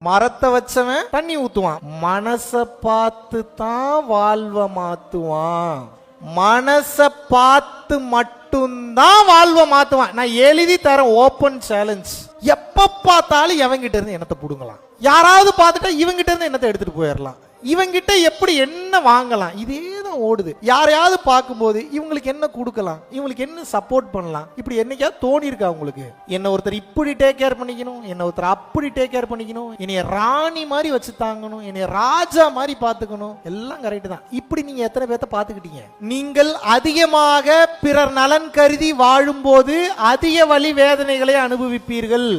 மரத்தை வச்சவன் தண்ணி ஊத்துவான், மனச பார்த்து தான் வாழ்வ மாத்துவான். மனச பார்த்து மட்டும்தான் வாழ்வ மாத்துவான். நான் எழுதி தரேன், ஓபன் சேலஞ்ச். எப்ப பார்த்தாலும் எவங்கிட்ட இருந்து என்னத்தை புடுங்கலாம், யாராவது பார்த்துட்டா இவங்கிட்ட இருந்து என்னத்தை எடுத்துட்டு போயிடலாம், இவங்கிட்ட எப்படி என்ன வாங்கலாம், இதே தான் ஓடுது. யாரையாவது பார்க்கும்போது இவங்களுக்கு என்ன கொடுக்கலாம், இவங்களுக்கு என்ன சப்போர்ட் பண்ணலாம், இப்படி என்னைக்காவது தோணி இருக்கா உங்களுக்கு? என்ன ஒருத்தர் இப்படி டேக் கேர் பண்ணிக்கணும், என்ன ஒருத்தர் அப்படி டேக் கேர் பண்ணிக்கணும், என்னைய ராணி மாதிரி வச்சு தாங்கணும், என்னைய ராஜா மாதிரி பார்த்துக்கணும், எல்லாம் கரெக்ட் தான். இப்படி நீங்க எத்தனை பேர்த்த பார்த்துக்கிட்டீங்க? நீங்கள் அதிகமாக பிறர் நலன் கருதி வாழும்போது அதிக வலி வேதனைகளை அனுபவிப்பீர்கள்.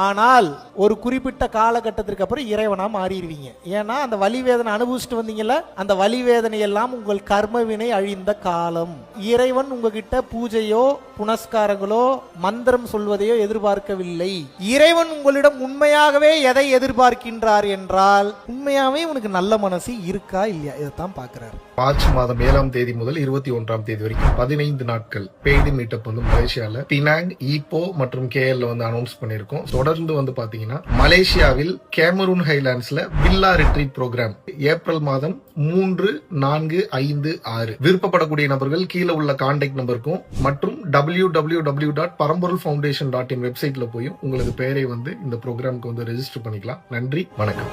ஆனால் ஒரு குறிப்பிட்ட காலகட்டத்திற்கு அப்புறம் இறைவனா மாறிடுவீங்க. ஏன்னா அந்த வலி வேதனை அனுபவிச்சுட்டு வந்தீங்கல்ல, அந்த வலி வேதனை எல்லாம் உங்கள் கர்மவினை அழிந்த காலம். இறைவன் உங்ககிட்ட பூஜையோ புனஸ்காரங்களோ மந்திரம் சொல்வதையோ எதிர்பார்க்கவில்லை. இறைவன் உங்களிடம் உண்மையாகவே எதை எதிர்பார்க்கின்றார் என்றால், உண்மையாவே உனக்கு நல்ல மனசு இருக்கா இல்லையா, இதைத்தான் பார்க்கிறார். மார்ச் மாதம் 7ஆம் தேதி முதல் 21ஆம் தேதி வரைக்கும் 15 நாட்கள் பெய்டு மீட்டப் வந்து மலேசியால பினாங், ஈப்போ மற்றும் கேஎல்ல வந்து அனௌன்ஸ் பண்ணிருக்கோம். தொடர்ந்து வந்து பாத்தீங்கன்னா மலேசியாவில் கேமரூன் ஹைலாண்ட்ஸ்ல வில்லா ரிட்ரீட் ப்ரோக்ராம் ஏப்ரல் மாதம் 3, 4, 5, 6. விருப்பப்படக்கூடிய நபர்கள் கீழே உள்ள கான்டாக்ட் நம்பருக்கும் மற்றும் www.paramporalfoundation.in வெப்சைட்ல போய் உங்களுக்கு பெயரை வந்து இந்த ப்ரோக்ராமுக்கு வந்து ரெஜிஸ்டர் பண்ணிக்கலாம். நன்றி, வணக்கம்.